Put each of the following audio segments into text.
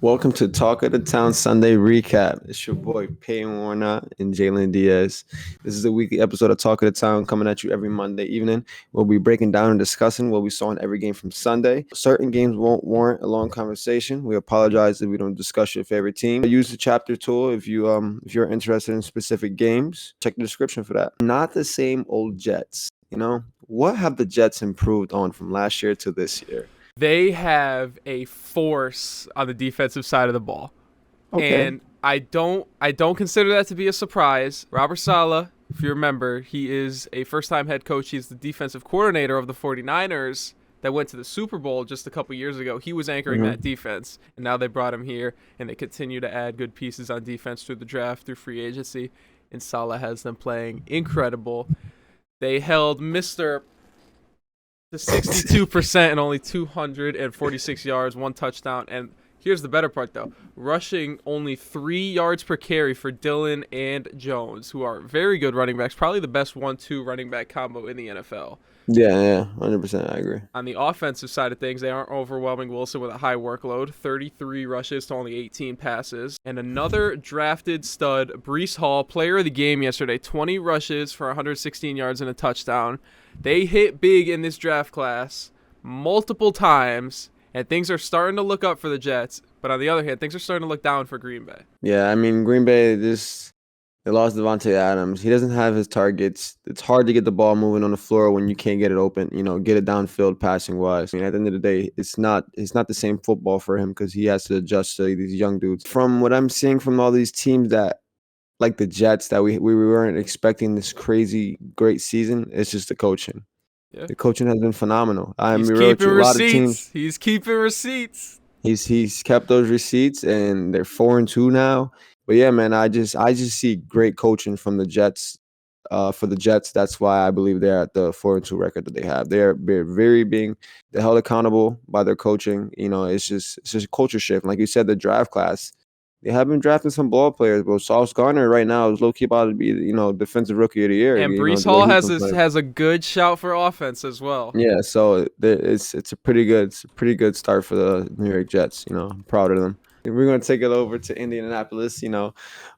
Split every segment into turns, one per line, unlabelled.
Welcome to Talk of the Town Sunday Recap. It's your boy Payne Warner and Jalen Diaz. This is a weekly episode of Talk of the Town coming at you every Monday evening. We'll be breaking down and discussing what we saw in every game from Sunday. Certain games won't warrant a long conversation. We apologize if we don't discuss your favorite team. Use the chapter tool if you're interested in specific games. Check the description for that. Not the same old Jets. What have the Jets improved on from last year to this year?
They have a force on the defensive side of the ball.
Okay.
And I don't consider that to be a surprise. Robert Saleh, if you remember, he is a first-time head coach. He's the defensive coordinator of the 49ers that went to the Super Bowl just a couple years ago. He was anchoring that defense, and now they brought him here, and they continue to add good pieces on defense through the draft, through free agency, and Saleh has them playing incredible. They held Mr. to 62% and only 246 yards, one touchdown. And here's the better part, though. Rushing only 3 yards per carry for Dillon and Jones, who are very good running backs, probably the best 1-2 running back combo in the NFL.
Yeah, 100%. I agree.
On the offensive side of things, they aren't overwhelming Wilson with a high workload, 33 rushes to only 18 passes. And another drafted stud, Breece Hall, player of the game yesterday, 20 rushes for 116 yards and a touchdown. They hit big in this draft class multiple times, and things are starting to look up for the Jets. But on the other hand, things are starting to look down for Green Bay.
Yeah, I mean, Green Bay, they lost Devontae Adams. He doesn't have his targets. It's hard to get the ball moving on the floor when you can't get it open, get it downfield passing wise. I mean, at the end of the day, it's not the same football for him because he has to adjust to these young dudes. From what I'm seeing from all these teams that, like the Jets, that we weren't expecting this crazy great season, it's just the coaching.
Yeah.
The coaching has been phenomenal.
He's keeping receipts. He's keeping receipts.
He's kept those receipts, and they're 4-2 now. But yeah, man, I just see great coaching from the Jets. For the Jets, that's why I believe they're at the 4-2 record that they have. They're held accountable by their coaching. It's just a culture shift. Like you said, the draft class, they have been drafting some ball players, but Sauce Gardner right now is low-key about to be, defensive rookie of the year.
And Breece Hall has a good shout for offense as well.
Yeah, so it's a pretty good start for the New York Jets. I'm proud of them. We're going to take it over to Indianapolis.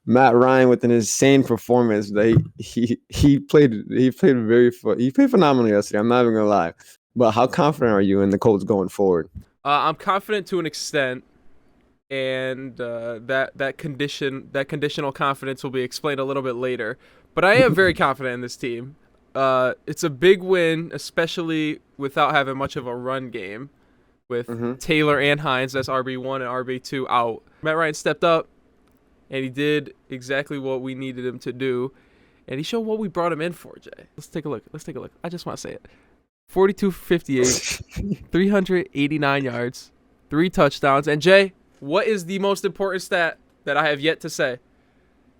Matt Ryan with an insane performance. He played phenomenally yesterday. I'm not even going to lie. But how confident are you in the Colts going forward?
I'm confident to an extent, and that conditional confidence will be explained a little bit later. But I am very confident in this team. It's a big win, especially without having much of a run game. With Taylor and Hines, that's RB1 and RB2 out. Matt Ryan stepped up, and he did exactly what we needed him to do. And he showed what we brought him in for, Jay. Let's take a look. I just want to say it. 42-58, 389 yards, 3 touchdowns. And, Jay, what is the most important stat that I have yet to say?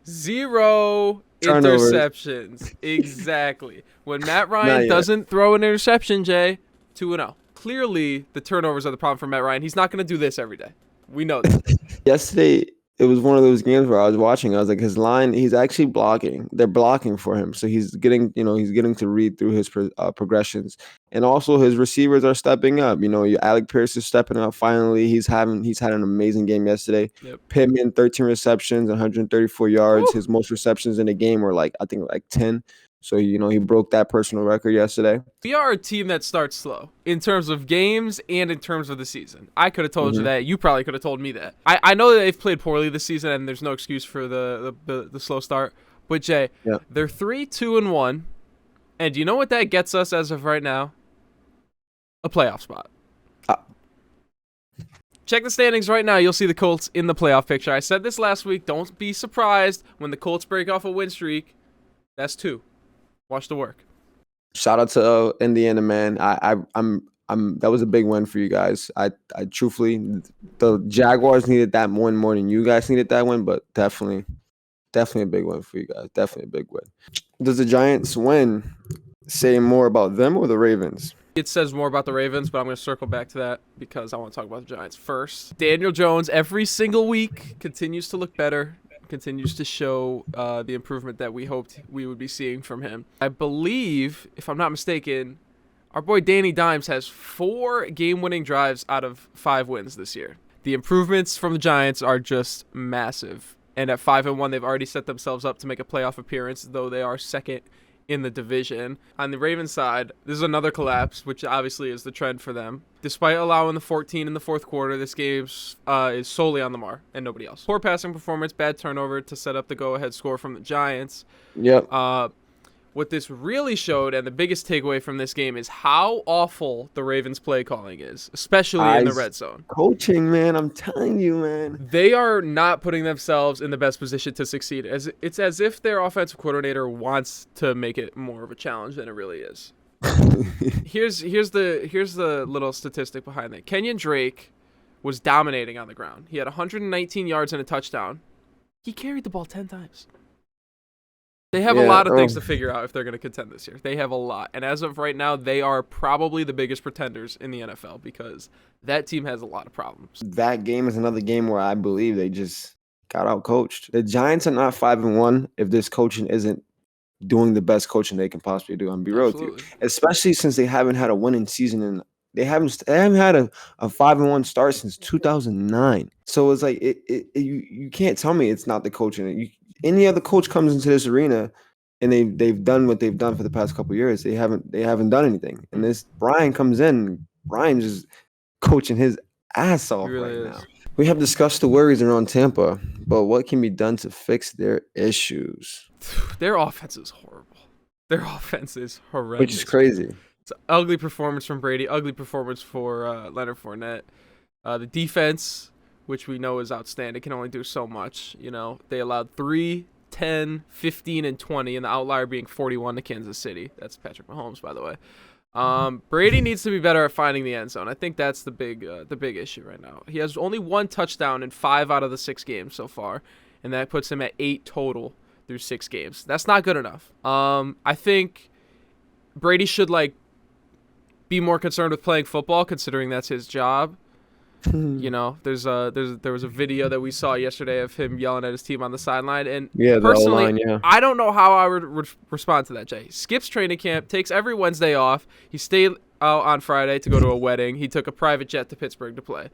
0
turnovers.
Interceptions. Exactly. When Matt Ryan doesn't throw an interception, Jay, 2-0. Clearly, the turnovers are the problem for Matt Ryan. He's not going to do this every day. We know that.
Yesterday, it was one of those games where I was watching. I was like, his line, he's actually blocking. They're blocking for him. So he's getting to read through his progressions. And also his receivers are stepping up. Alec Pierce is stepping up finally. He's had an amazing game yesterday. Yep. Pittman, 13 receptions, 134 yards. Woo! His most receptions in the game were like 10. So, he broke that personal record yesterday.
We are a team that starts slow in terms of games and in terms of the season. I could have told you that. You probably could have told me that. I know that they've played poorly this season, and there's no excuse for the slow start. But, Jay, they're 3-2-1. And do you know what that gets us as of right now? A playoff spot. Check the standings right now. You'll see the Colts in the playoff picture. I said this last week. Don't be surprised when the Colts break off a win streak. That's 2. Watch the work.
Shout out to Indiana, man. I'm that was a big win for you guys. I truthfully, the Jaguars needed that win more than you guys needed that win, but definitely a big win for you guys. Definitely a big win. Does the Giants win say more about them or the Ravens?
It says more about the Ravens, but I'm going to circle back to that because I want to talk about the Giants first. Daniel Jones, every single week, continues to look better. Continues to show the improvement that we hoped we would be seeing from him. I believe, if I'm not mistaken, our boy Danny Dimes has 4 game-winning drives out of 5 wins this year. The improvements from the Giants are just massive. And at 5-1, they've already set themselves up to make a playoff appearance, though they are second in the division. On the Ravens side, this is another collapse, which obviously is the trend for them. Despite allowing the 14 in the fourth quarter, this game is solely on Lamar and nobody else. Poor passing performance, bad turnover to set up the go-ahead score from the Giants.
Yep.
What this really showed, and the biggest takeaway from this game, is how awful the Ravens' play calling is, especially in the red zone.
Coaching, man, I'm telling you, man.
They are not putting themselves in the best position to succeed. It's as if their offensive coordinator wants to make it more of a challenge than it really is. Here's the little statistic behind that. Kenyon Drake was dominating on the ground. He had 119 yards and a touchdown. He carried the ball 10 times. They have a lot of things to figure out if they're going to contend this year. They have a lot. And as of right now, they are probably the biggest pretenders in the NFL because that team has a lot of problems.
That game is another game where I believe they just got out coached. The Giants are not 5-1 if this coaching isn't doing the best coaching they can possibly do. I'm be real with you. Especially since they haven't had a winning season and they haven't had a 5-1 start since 2009. So it's like you can't tell me it's not the coaching. Any other coach comes into this arena and they've done what they've done for the past couple of years. They haven't done anything. And this Brian comes in, Brian just coaching his ass off now. We have discussed the worries around Tampa, but what can be done to fix their issues?
Their offense is horrible. Their offense is horrendous.
Which is crazy.
It's an ugly performance from Brady, ugly performance for Leonard Fournette. The defense, which we know is outstanding, can only do so much. You know, they allowed 3, 10, 15, and 20, and the outlier being 41 to Kansas City. That's Patrick Mahomes, by the way. Brady needs to be better at finding the end zone. I think that's the big issue right now. He has only 1 touchdown in 5 out of the 6 games so far, and that puts him at 8 total through 6 games. That's not good enough. I think Brady should be more concerned with playing football, considering that's his job. You know, there was a video that we saw yesterday of him yelling at his team on the sideline, and personally, I don't know how I would respond to that. Jay he skips training camp, takes every Wednesday off. He stayed out on Friday to go to a wedding. He took a private jet to Pittsburgh to play.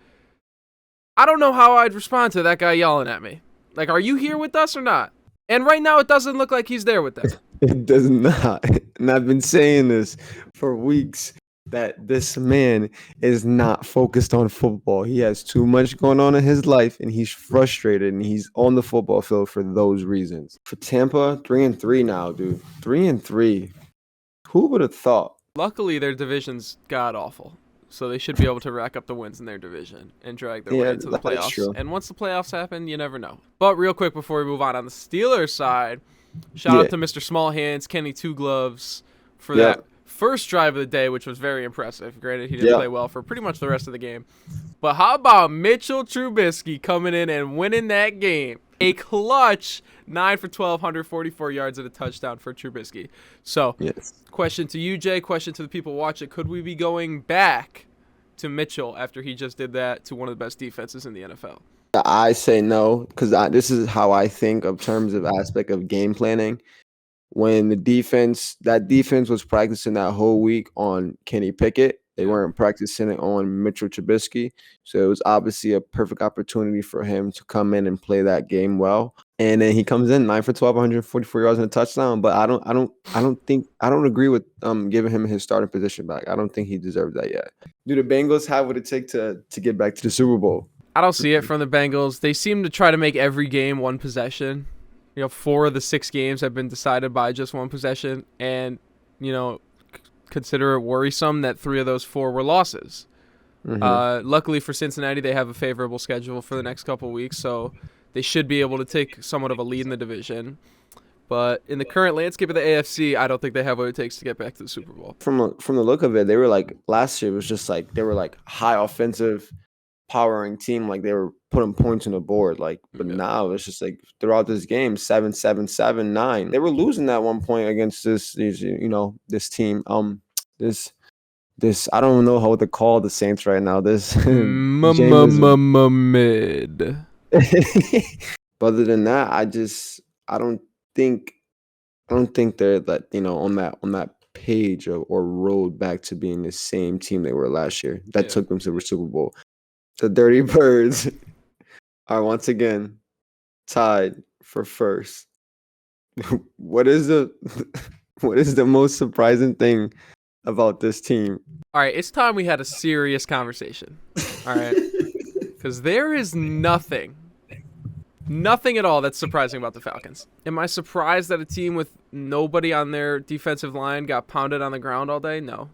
I don't know how I'd respond to that guy yelling at me. Like, are you here with us or not? And right now, it doesn't look like he's there with them.
It does not. And I've been saying this for weeks, that this man is not focused on football. He has too much going on in his life, and he's frustrated, and he's on the football field for those reasons. For Tampa, 3-3 now, dude. 3-3. Who would have thought?
Luckily, their division's god-awful, so they should be able to rack up the wins in their division and drag their way into the playoffs. True. And once the playoffs happen, you never know. But real quick before we move on the Steelers side, shout out to Mr. Small Hands, Kenny Two Gloves, for that first drive of the day, which was very impressive. Granted, he didn't play well for pretty much the rest of the game. But how about Mitchell Trubisky coming in and winning that game? A clutch 9 for 12, 144 yards and a touchdown for Trubisky. So, question to you, Jay, question to the people watching. Could we be going back to Mitchell after he just did that to one of the best defenses in the NFL?
I say no, because this is how I think of terms of aspect of game planning. When that defense was practicing that whole week on Kenny Pickett, they weren't practicing it on Mitchell Trubisky. So it was obviously a perfect opportunity for him to come in and play that game well. And then he comes in 9 for 12, 144 yards and a touchdown. But I don't agree with giving him his starting position back. I don't think he deserves that yet. Do the Bengals have what it takes to get back to the Super Bowl?
I don't see it from the Bengals. They seem to try to make every game one possession. 4 of the 6 games have been decided by just one possession, and consider it worrisome that 3 of those 4 were losses. Luckily for Cincinnati, they have a favorable schedule for the next couple of weeks, so they should be able to take somewhat of a lead in the division. But in the current landscape of the AFC, I don't think they have what it takes to get back to the Super Bowl.
From the look of it, they were last year. It was just they were high offensive, powering team, they were putting points on the board, but now it's just throughout this game 7-7, 7-9. They were losing at one point against this team. This I don't know how to call the Saints right now. This
mid.
But other than that, I don't think they're on that page or road back to being the same team they were last year. That took them to the Super Bowl. The Dirty Birds are once again tied for first. What is the what is the most surprising thing about this team?
All right, it's time we had a serious conversation. All right, because there is nothing at all that's surprising about the Falcons. Am I surprised that a team with nobody on their defensive line got pounded on the ground all day? No.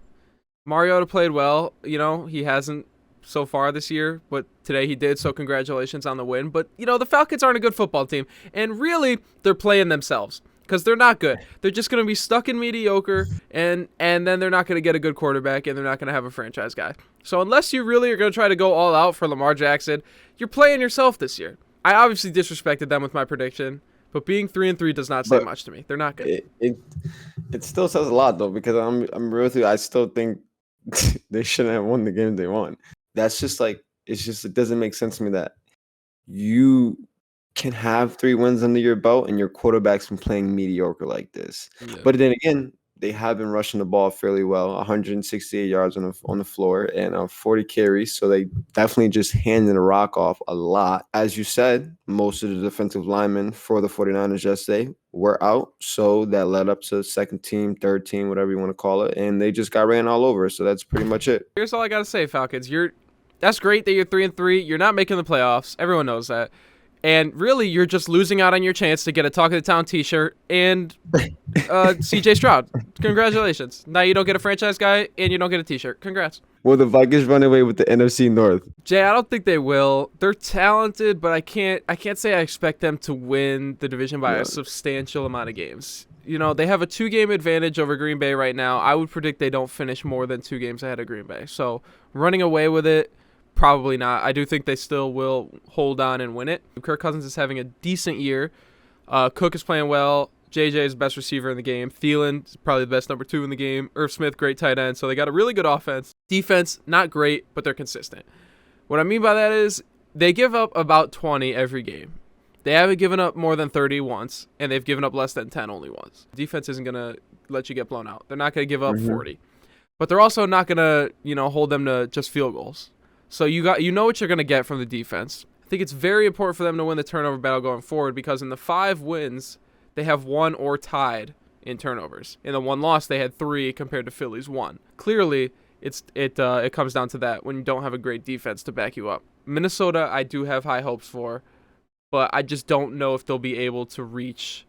Mariota played well. He hasn't so far this year, but today he did, so congratulations on the win. But, the Falcons aren't a good football team, and really, they're playing themselves because they're not good. They're just going to be stuck in mediocre, and then they're not going to get a good quarterback, and they're not going to have a franchise guy. So unless you really are going to try to go all out for Lamar Jackson, you're playing yourself this year. I obviously disrespected them with my prediction, but being 3-3 does not say much to me. They're not good.
It still says a lot though, because I'm real with you. I still think they shouldn't have won the game they won. That's just like it doesn't make sense to me that you can have 3 wins under your belt and your quarterback's been playing mediocre like this.
Yeah.
But then again, they have been rushing the ball fairly well, 168 yards on the floor and 40 carries. So they definitely just handed the rock off a lot. As you said, most of the defensive linemen for the 49ers yesterday were out. So that led up to second team, third team, whatever you want to call it. And they just got ran all over. So that's pretty much it.
Here's all I got to say, Falcons. That's great that you're 3-3. You're not making the playoffs. Everyone knows that. And really, you're just losing out on your chance to get a Talk of the Town t-shirt and CJ Stroud. Congratulations. Now you don't get a franchise guy and you don't get a t-shirt. Congrats.
Will the Vikings run away with the NFC North?
Jay, I don't think they will. They're talented, but I can't say I expect them to win the division by a substantial amount of games. They have a 2-game advantage over Green Bay right now. I would predict they don't finish more than 2 games ahead of Green Bay. So running away with it, probably not. I do think they still will hold on and win it. Kirk Cousins is having a decent year. Cook is playing well. JJ is the best receiver in the game. Thielen is probably the best number 2 in the game. Irv Smith, great tight end. So they got a really good offense. Defense, not great, but they're consistent. What I mean by that is they give up about 20 every game. They haven't given up more than 30 once, and they've given up less than 10 only once. Defense isn't going to let you get blown out. They're not going to give up 40. But they're also not going to, hold them to just field goals. So you know what you're going to get from the defense. I think it's very important for them to win the turnover battle going forward because in the 5 wins, they have won or tied in turnovers. In the 1 loss, they had 3 compared to Philly's 1. Clearly, it comes down to that when you don't have a great defense to back you up. Minnesota, I do have high hopes for, but I just don't know if they'll be able to reach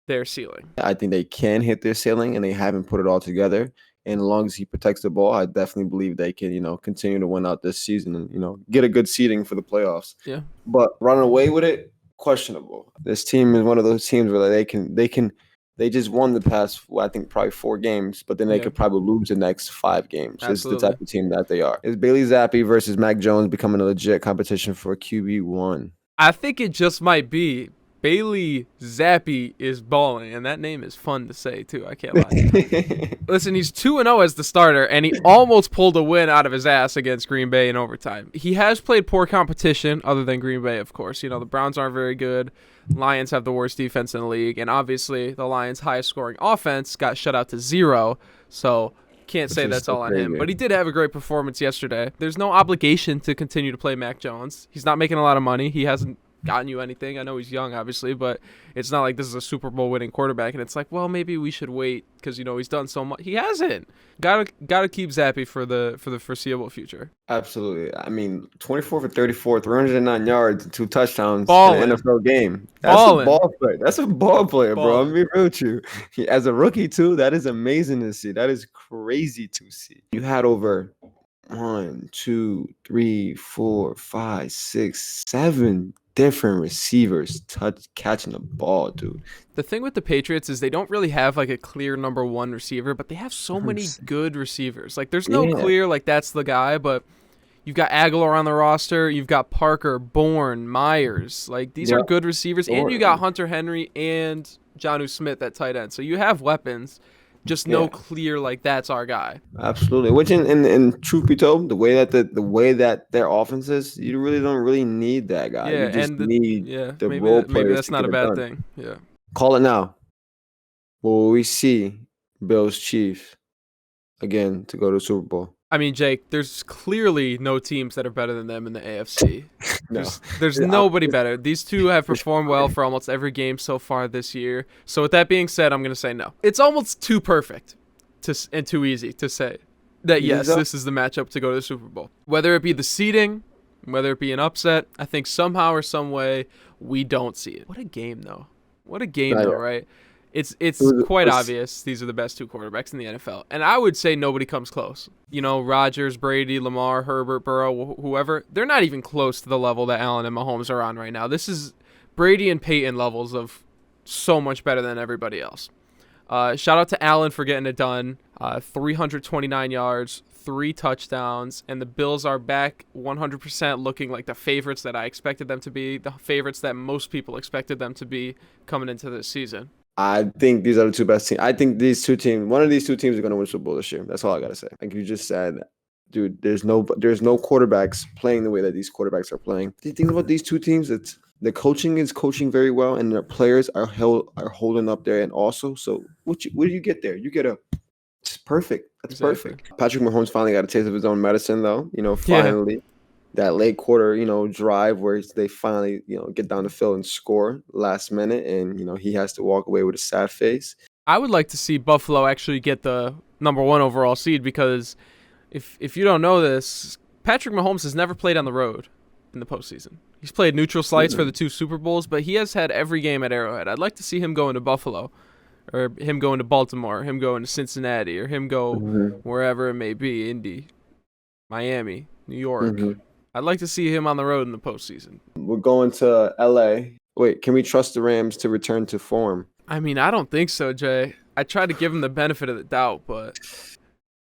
their ceiling.
I think they can hit their ceiling, and they haven't put it all together. And as long as he protects the ball, I definitely believe they can, continue to win out this season and, get a good seeding for the playoffs.
Yeah.
But running away with it, questionable. This team is one of those teams where they just won the past, I think, probably 4 games, but then they could probably lose the next 5 games. Absolutely. It's the type of team that they are. Is Bailey Zappi versus Mac Jones becoming a legit competition for QB1?
I think it just might be. Bailey Zappi is balling, and that name is fun to say, too. I can't lie. Listen, he's 2-0 as the starter, and he almost pulled a win out of his ass against Green Bay in overtime. He has played poor competition, other than Green Bay, of course. The Browns aren't very good. Lions have the worst defense in the league, and obviously the Lions' highest-scoring offense got shut out to 0, so can't say that's all on him. But he did have a great performance yesterday. There's no obligation to continue to play Mac Jones. He's not making a lot of money. He hasn't gotten you anything. I know he's young, obviously, but it's not like this is a Super Bowl winning quarterback, and it's like, well, maybe we should wait because he's done so much. He hasn't. Gotta keep Zappi for the foreseeable future.
Absolutely. I mean, 24 for 34, 309 yards, and 2 touchdowns
Ballin'.
in an NFL game. That's
Ballin'.
a ball player. That's a ball player,
Ballin'.
bro. I'm being real with you. As a rookie too, that is amazing to see. That is crazy to see. You had over 1, 2, 3, 4, 5, 6, 7 different receivers catching the ball, dude.
The thing with the Patriots is they don't really have like a clear number 1 receiver, but they have so many good receivers. Like there's no clear like that's the guy, but you've got Aguilar on the roster, you've got Parker, Bourne, Myers. Like these are good receivers, and you got Hunter Henry and Jonnu Smith at tight end. So you have weapons. Just no clear like that's our guy.
Absolutely. Which in truth be told, the way that their offense is, you really don't need that guy.
Yeah,
you just
and
need the role players.
Maybe that's
to
not
get
a
it
bad
done.
thing. Yeah.
Call it now. Will we see Bills Chiefs again to go to the Super Bowl?
I mean, Jake, there's clearly no teams that are better than them in the AFC.
No,
There's nobody better. These two have performed well for almost every game so far this year. So with that being said, I'm going to say no. It's almost too perfect and too easy to say that yes, this is the matchup to go to the Super Bowl. Whether it be the seeding, whether it be an upset, I think somehow or some way we don't see it. What a game though. What a game though, right? It's quite obvious these are the best two quarterbacks in the NFL. And I would say nobody comes close. You know, Rodgers, Brady, Lamar, Herbert, Burrow, whoever, they're not even close to the level that Allen and Mahomes are on right now. This is Brady and Peyton levels of so much better than everybody else. Shout out to Allen for getting it done. 329 yards, 3 touchdowns, and the Bills are back 100% looking like the favorites that I expected them to be, the favorites that most people expected them to be coming into this season.
I think these are the two best teams. I think these two teams, one of these two teams, are going to win Super Bowl this year. That's all I gotta say. Like you just said, dude, there's no quarterbacks playing the way that these quarterbacks are playing. The thing about these two teams, it's the coaching is coaching very well, and their players are holding up there. And also, so what do you get there? You get it's perfect. That's
Exactly.
perfect. Patrick Mahomes finally got a taste of his own medicine, though. You know, finally. That late quarter, drive where they finally, get down the field and score last minute, and he has to walk away with a sad face.
I would like to see Buffalo actually get the number 1 overall seed because if you don't know this, Patrick Mahomes has never played on the road in the postseason. He's played neutral sites for the 2 Super Bowls, but he has had every game at Arrowhead. I'd like to see him going to Buffalo, or him going to Baltimore, him going to Cincinnati, or him go wherever it may be, Indy, Miami, New York. I'd like to see him on the road in the postseason.
We're going to LA. Wait, can we trust the Rams to return to form?
I mean, I don't think so, Jay. I tried to give him the benefit of the doubt, but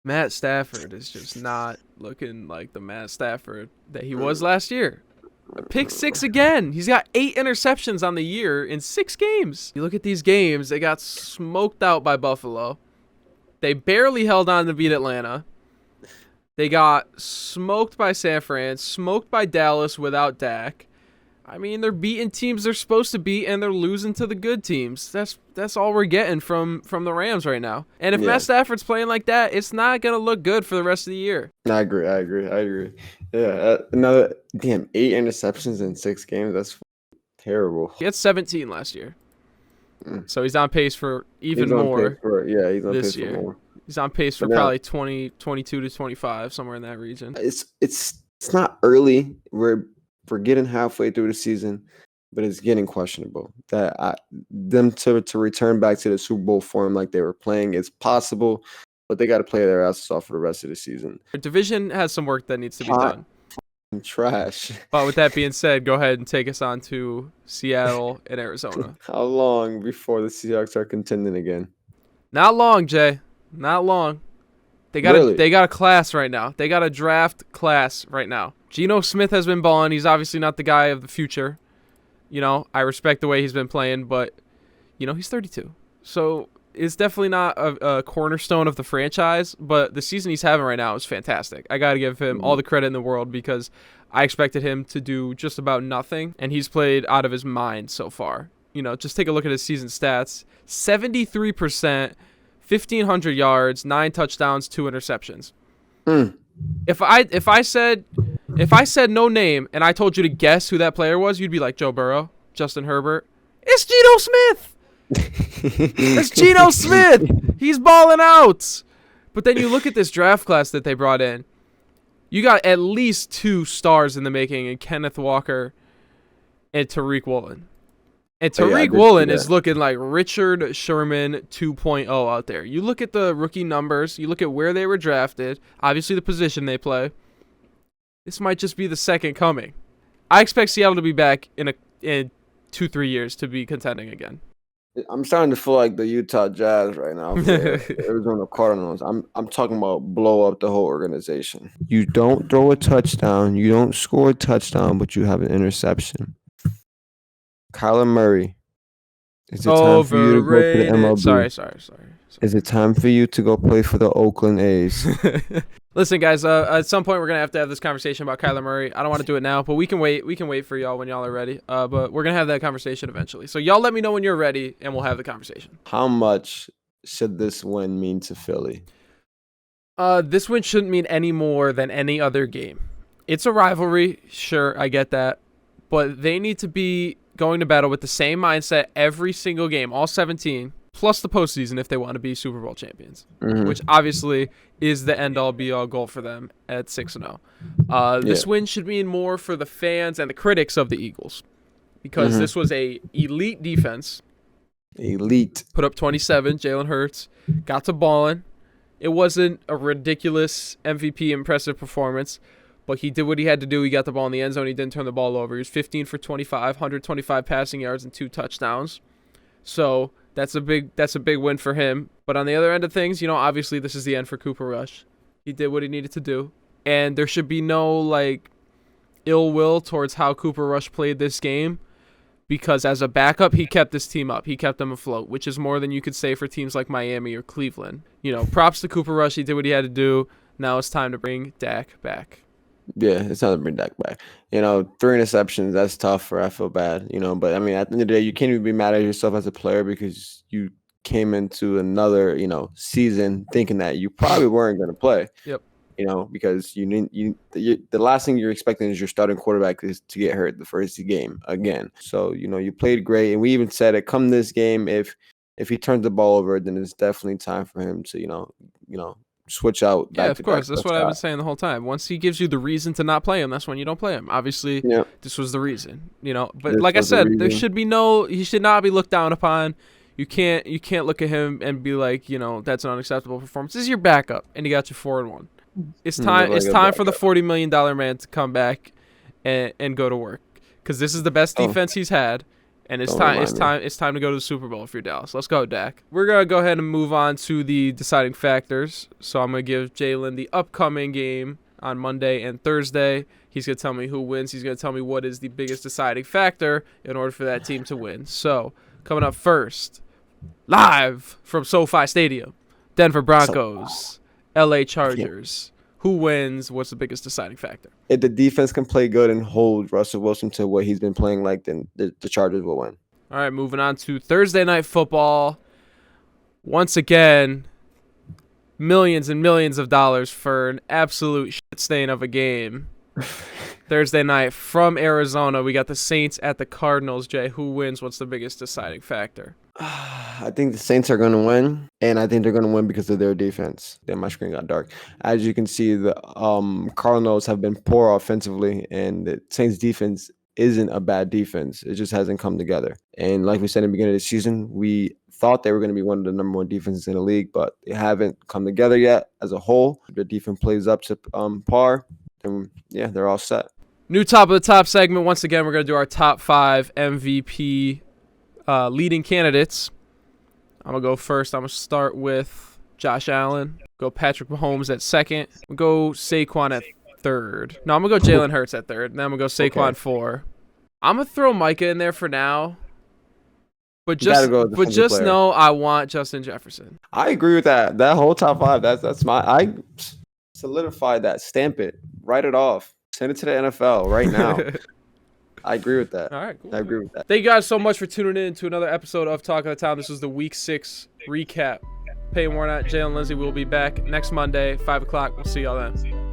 Matt Stafford is just not looking like the Matt Stafford that he was last year. Pick 6 again. He's got 8 interceptions on the year in 6 games. You look at these games, they got smoked out by Buffalo. They barely held on to beat Atlanta. They got smoked by San Fran, smoked by Dallas without Dak. I mean, they're beating teams they're supposed to beat, and they're losing to the good teams. That's all we're getting from the Rams right now. And if Matt Stafford's playing like that, it's not going to look good for the rest of the year.
I agree. Yeah, another 8 interceptions in 6 games. That's terrible.
He had 17 last year. So he's on pace for even more
he's on
this
pace
year.
For more.
He's on pace for probably 22 to 25, somewhere in that region.
It's not early. We're getting halfway through the season, but it's getting questionable. That them to return back to the Super Bowl form like they were playing is possible, but they got to play their asses off for the rest of the season.
Their division has some work that needs to be done.
Trash.
But with that being said, go ahead and take us on to Seattle and Arizona.
How long before the Seahawks are contending again?
Not long, Jay. Not long. They got a class right now. They got a draft class right now. Geno Smith has been balling. He's obviously not the guy of the future. I respect the way he's been playing, but he's 32. So it's definitely not a cornerstone of the franchise, but the season he's having right now is fantastic. I got to give him all the credit in the world because I expected him to do just about nothing, and he's played out of his mind so far. Just take a look at his season stats. 73%, 1,500 yards, 9 touchdowns, 2 interceptions. If I said no name and I told you to guess who that player was, you'd be like Joe Burrow, Justin Herbert. It's Geno Smith. It's Geno Smith. He's balling out. But then you look at this draft class that they brought in. You got at least 2 stars in the making in Kenneth Walker and Tariq Woolen. And Tariq Woolen is looking like Richard Sherman 2.0 out there. You look at the rookie numbers. You look at where they were drafted. Obviously, the position they play. This might just be the second coming. I expect Seattle to be back in 2-3 years to be contending again.
I'm starting to feel like the Utah Jazz right now. Arizona Cardinals. I'm talking about blow up the whole organization. You don't throw a touchdown. You don't score a touchdown, but you have an interception. Kyler Murray. Is it time for you to go to the MLB?
Sorry.
Is it time for you to go play for the Oakland A's?
Listen, guys, at some point we're going to have this conversation about Kyler Murray. I don't want to do it now, but we can wait. We can wait for y'all when y'all are ready. But we're going to have that conversation eventually. So y'all let me know when you're ready, and we'll have the conversation.
How much should this win mean to Philly?
This win shouldn't mean any more than any other game. It's a rivalry, sure, I get that. But they need to be going to battle with the same mindset every single game, all 17, plus the postseason if they want to be Super Bowl champions, which obviously is the end-all, be-all goal for them at 6-0. This win should mean more for the fans and the critics of the Eagles because this was a elite defense.
Elite.
Put up 27, Jalen Hurts, got to balling. It wasn't a ridiculous MVP impressive performance, but he did what he had to do. He got the ball in the end zone. He didn't turn the ball over. He was 15 for 25, 125 passing yards and 2 touchdowns. So that's a big win for him. But on the other end of things, obviously this is the end for Cooper Rush. He did what he needed to do. And there should be no, ill will towards how Cooper Rush played this game. Because as a backup, he kept this team up. He kept them afloat, which is more than you could say for teams like Miami or Cleveland. Props to Cooper Rush. He did what he had to do. Now it's time to bring Dak back.
Yeah, it's time to bring Dak back. 3 interceptions, that's tough, I feel bad, but I mean, at the end of the day, you can't even be mad at yourself as a player because you came into another, season thinking that you probably weren't going to play.
Yep.
Because the last thing you're expecting is your starting quarterback is to get hurt the first game again. So, you played great. And we even said it, come this game, if he turns the ball over, then it's definitely time for him to, switch out.
Yeah, of course. That's what I've been saying the whole time. Once he gives you the reason to not play him, that's when you don't play him. Obviously, this was the reason, But like I said, there should be he should not be looked down upon. You can't look at him and be like, that's an unacceptable performance. This is your backup, and he got you 4-1. It's time. It's time for the $40 million man to come back and go to work because this is the best defense he's had, and it's time. It's time to go to the Super Bowl if you're Dallas. Let's go, Dak. We're gonna go ahead and move on to the deciding factors. So I'm gonna give Jalen the upcoming game on Monday and Thursday. He's gonna tell me who wins. He's gonna tell me what is the biggest deciding factor in order for that team to win. So coming up first, live from SoFi Stadium, Denver Broncos. LA Chargers. Who wins? What's the biggest deciding factor?
If the defense can play good and hold Russell Wilson to what he's been playing like, then the Chargers will win.
All right, moving on to Thursday Night Football. Once again, millions and millions of dollars for an absolute shit stain of a game. Thursday night from Arizona, we got the Saints at the Cardinals. Jay, who wins? What's the biggest deciding factor?
I think the Saints are going to win, and I think they're going to win because of their defense. Damn, my screen got dark. As you can see, the Cardinals have been poor offensively, and the Saints defense isn't a bad defense. It just hasn't come together. And like we said in the beginning of the season, we thought they were going to be one of the number 1 defenses in the league, but they haven't come together yet as a whole. If the defense plays up to par, then yeah, they're all set.
New top of the top segment. Once again, we're going to do our top 5 MVP leading candidates. I'm going to go first. I'm going to start with Josh Allen. Go Patrick Mahomes at second. Go Saquon at third. No, I'm going to go Jalen Hurts at third. And then I'm going to go Saquon 4. I'm going to throw Micah in there for now. But just know I want Justin Jefferson.
I agree with that. That whole top 5, I solidified that. Stamp it. Write it off. Send it to the NFL right now. I agree with that.
All right, cool.
I agree with that.
Thank you guys so much for tuning in to another episode of Talk of the Town. This was the Week 6 recap. Peyton Warnock, Jalen Lindsay will be back next Monday, 5 o'clock. We'll see y'all then.